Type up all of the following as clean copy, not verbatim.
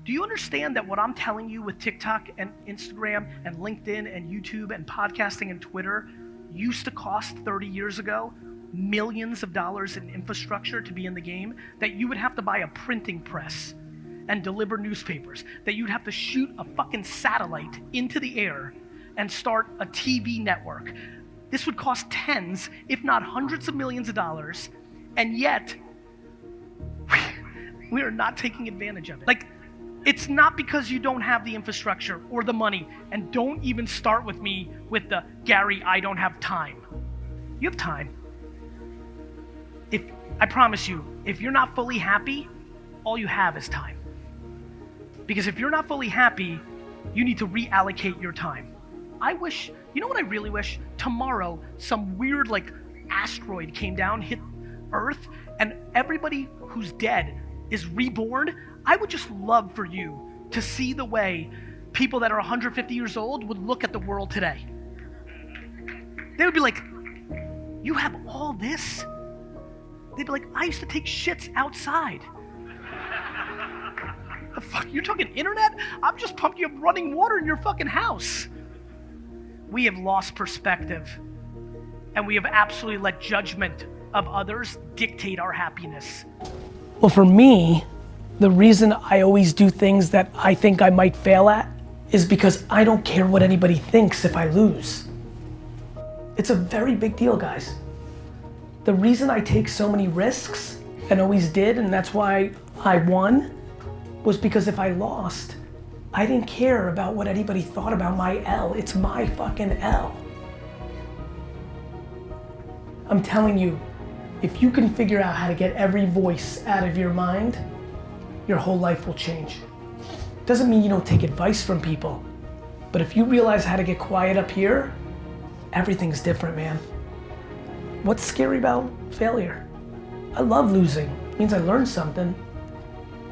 Do you understand that what I'm telling you with TikTok and Instagram and LinkedIn and YouTube and podcasting and Twitter used to cost 30 years ago millions of dollars in infrastructure to be in the game? That you would have to buy a printing press and deliver newspapers, that you'd have to shoot a fucking satellite into the air and start a TV network. This would cost tens, if not hundreds of millions of dollars, and yet we are not taking advantage of it. Like, it's not because you don't have the infrastructure or the money, and don't even start with me with the, Gary, I don't have time. You have time. I promise you, if you're not fully happy, all you have is time. Because if you're not fully happy, you need to reallocate your time. I wish, you know what I really wish? Tomorrow, some weird asteroid came down, hit Earth, and everybody who's dead is reborn. I would just love for you to see the way people that are 150 years old would look at the world today. They would be like, you have all this? They'd be like, I used to take shits outside. The fuck, you're talking internet? I'm just pumping up running water in your fucking house. We have lost perspective, and we have absolutely let judgment of others dictate our happiness. Well, for me, the reason I always do things that I think I might fail at is because I don't care what anybody thinks if I lose. It's a very big deal, guys. The reason I take so many risks, and always did, and that's why I won, was because if I lost, I didn't care about what anybody thought about my L. It's my fucking L. I'm telling you, if you can figure out how to get every voice out of your mind, your whole life will change. Doesn't mean you don't take advice from people, but if you realize how to get quiet up here, everything's different, man. What's scary about failure? I love losing. It means I learned something.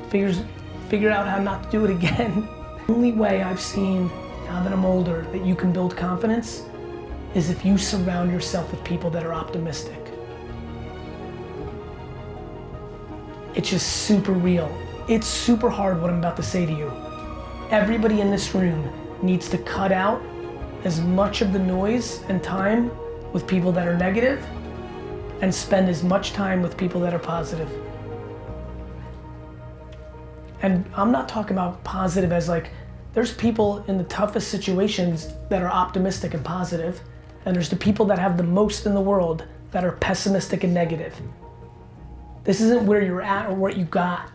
Figure out how not to do it again. The only way I've seen, now that I'm older, that you can build confidence is if you surround yourself with people that are optimistic. It's just super real. It's super hard what I'm about to say to you. Everybody in this room needs to cut out as much of the noise and time with people that are negative and spend as much time with people that are positive. And I'm not talking about positive as there's people in the toughest situations that are optimistic and positive, and there's the people that have the most in the world that are pessimistic and negative. This isn't where you're at or what you got.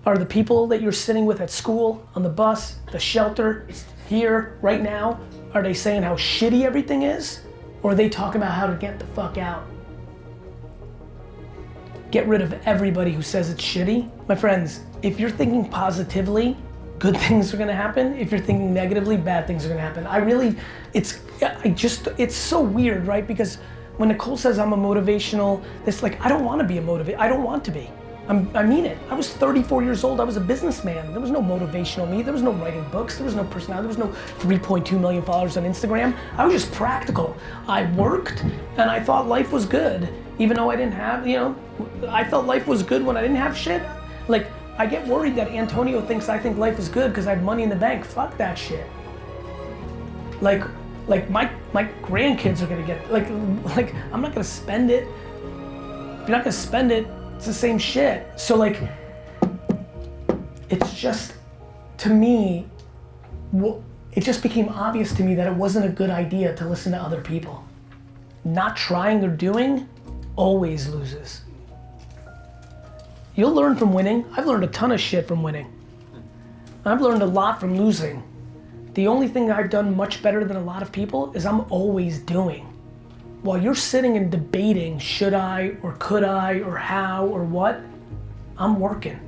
Are the people that you're sitting with at school, on the bus, the shelter, here, right now, are they saying how shitty everything is? Or are they talking about how to get the fuck out? Get rid of everybody who says it's shitty. My friends, if you're thinking positively, good things are gonna happen. If you're thinking negatively, bad things are gonna happen. It's so weird, right? Because when Nicole says I'm a motivational, I don't wanna be I don't want to be. I mean it. I was 34 years old, I was a businessman. There was no motivational me, there was no writing books, there was no personality, there was no 3.2 million followers on Instagram. I was just practical. I worked and I thought life was good. Even though I didn't have, I felt life was good when I didn't have shit. I get worried that Antonio thinks I think life is good because I have money in the bank. Fuck that shit. My grandkids are gonna get, I'm not gonna spend it. If you're not gonna spend it, it's the same shit. So it's just, to me, it just became obvious to me that it wasn't a good idea to listen to other people. Not trying or doing always loses. You'll learn from winning. I've learned a ton of shit from winning. I've learned a lot from losing. The only thing I've done much better than a lot of people is I'm always doing. While you're sitting and debating, should I, or could I, or how, or what, I'm working.